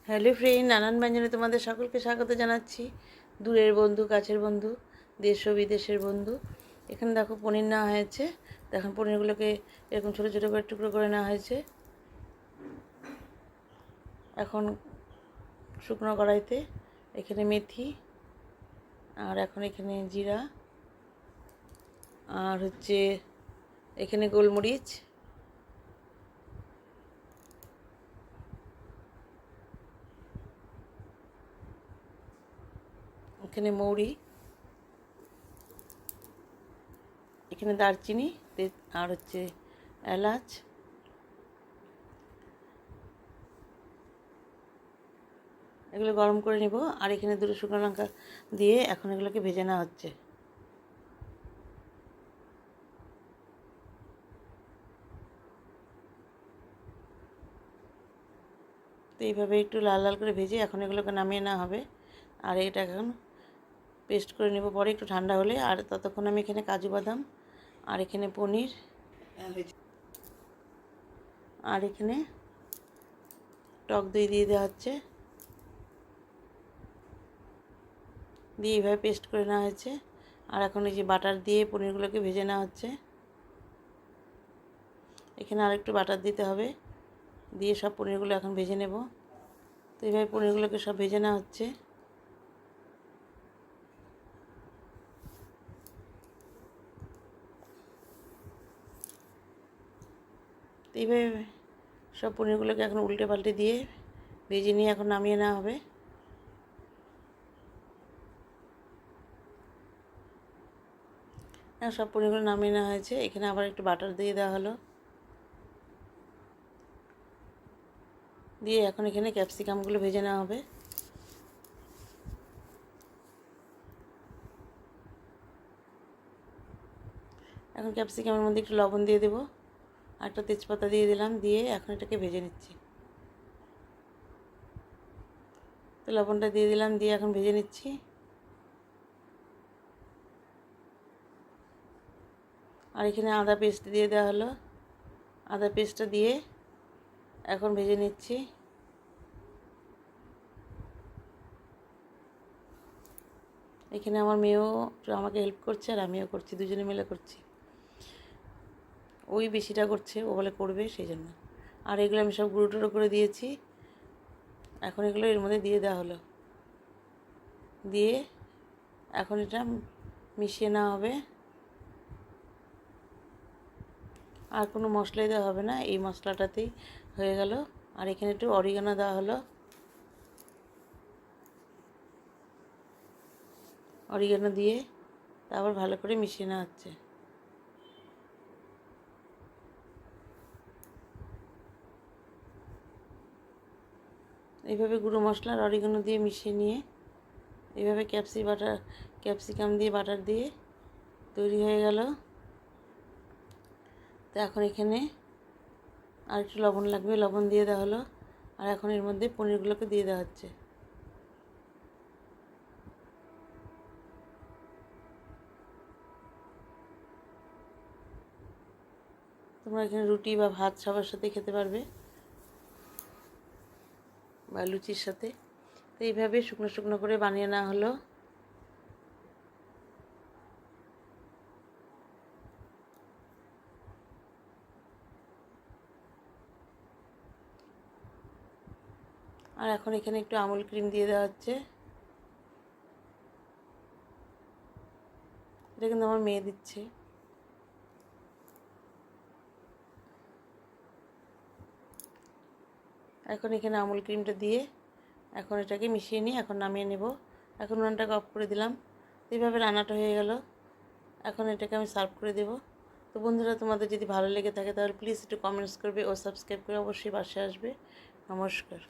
Hello friend, নানান ব্যঞ্জনে তোমাদের সকলকে স্বাগত জানাচ্ছি। দূরের বন্ধু, কাছের বন্ধু, দেশ ও বিদেশের বন্ধু। এখানে দেখো পনির নেওয়া হয়েছে। দেখুন পনিরগুলোকে এরকম ছোটো ছোটো করে টুকরো করে নেওয়া হয়েছে। এখন শুকনো কড়াইতে এখানে মেথি, আর এখন এখানে জিরা, আর এখানে গোলমরিচ, এখানে মৌরি, এখানে দারচিনি, আর এলাচ, এগুলো গরম করে নিব। আর এখানে দুটো শুকনো লঙ্কা দিয়ে এখন এগুলোকে ভেজে নেওয়া হচ্ছে। তো এইভাবে একটু লাল লাল করে ভেজে এখন এগুলোকে নামিয়ে নেওয়া হবে। আর এটা এখন পেস্ট করে নেব পরে একটু ঠান্ডা হলে। আর ততক্ষণ আমি এখানে কাজু বাদাম, আর এখানে পনির, আর এখানে টক দই দিয়ে দেওয়া হচ্ছে, দিয়ে এইভাবে পেস্ট করে নেওয়া হয়েছে। আর এখন এই যে বাটার দিয়ে পনিরগুলোকে ভেজে নেওয়া হচ্ছে। এখানে আরেকটু বাটার দিতে হবে, দিয়ে সব পনিরগুলো এখন ভেজে নেব। তো এইভাবে পনিরগুলোকে সব ভেজে নেওয়া হচ্ছে। তো এইভাবে সব পনিরগুলোকে এখন উল্টে পাল্টে দিয়ে ভেজে নিয়ে এখন নামিয়ে নেওয়া হবে। সব পনিরগুলো নামিয়ে নেওয়া হয়েছে। এখানে আবার একটু বাটার দিয়ে দেওয়া হলো, দিয়ে এখন এখানে ক্যাপসিকামগুলো ভেজে নেওয়া হবে। এখন ক্যাপসিকামের মধ্যে একটু লবণ দিয়ে দেবো, আর একটা তেজপাতা দিয়ে দিলাম, দিয়ে এখন এটাকে ভেজে নিচ্ছি। তো লবণটা দিয়ে দিলাম, দিয়ে এখন ভেজে নিচ্ছি। আর এখানে আদা পেস্ট দিয়ে দেওয়া হলো, আদা পেস্টটা দিয়ে এখন ভেজে নিচ্ছি। এখানে আমার মেয়েও আমাকে হেল্প করছে, আর আমিও করছি, দুজনে মিলে করছি। ওই বেশিটা করছে, ও বলে করবে, সেই জন্য। আর এগুলো আমি সব গুঁড়ো টুড়ো করে দিয়েছি। এখন এগুলো এর মধ্যে দিয়ে দেওয়া হলো, দিয়ে এখন এটা মিশিয়ে নেওয়া হবে। আর কোনো মশলাই দেওয়া হবে না, এই মশলাটাতেই হয়ে গেল। আর এখানে একটু অরিগানো দেওয়া হলো, অরিগানো দিয়ে তারপর ভালো করে মিশিয়ে নেওয়া হচ্ছে। এইভাবে গুঁড়ো মশলা আর অরিগানো দিয়ে মিশিয়ে নিয়ে এইভাবে ক্যাপসিকাম দিয়ে বাটার দিয়ে তৈরি হয়ে গেল। তো এখন এখানে আর একটু লবণ লাগবে, লবণ দিয়ে দেওয়া হলো। আর এখন এর মধ্যে পনিরগুলোকে দিয়ে দেওয়া হচ্ছে। তোমরা এখানে রুটি বা ভাত সবার সাথে খেতে পারবে, বা লুচির সাথে। তো এইভাবে শুকনো শুকনো করে বানিয়ে নেওয়া হলো। আর এখন এখানে একটু আমুল ক্রিম দিয়ে দেওয়া হচ্ছে। এটা কিন্তু আমার মেয়ে দিচ্ছে। এখন এখানে আমুল ক্রিমটা দিয়ে এখন এটাকে মিশিয়ে নিয়ে এখন নামিয়ে নেব। এখন উনানটাকে অফ করে দিলাম। এইভাবে রান্নাটা হয়ে গেল। এখন এটাকে আমি সার্ভ করে দেব। তো বন্ধুরা, তোমাদের যদি ভালো লেগে থাকে তাহলে প্লিজ একটু কমেন্টস করবে ও সাবস্ক্রাইব করে অবশ্যই পাশে আসবে। নমস্কার।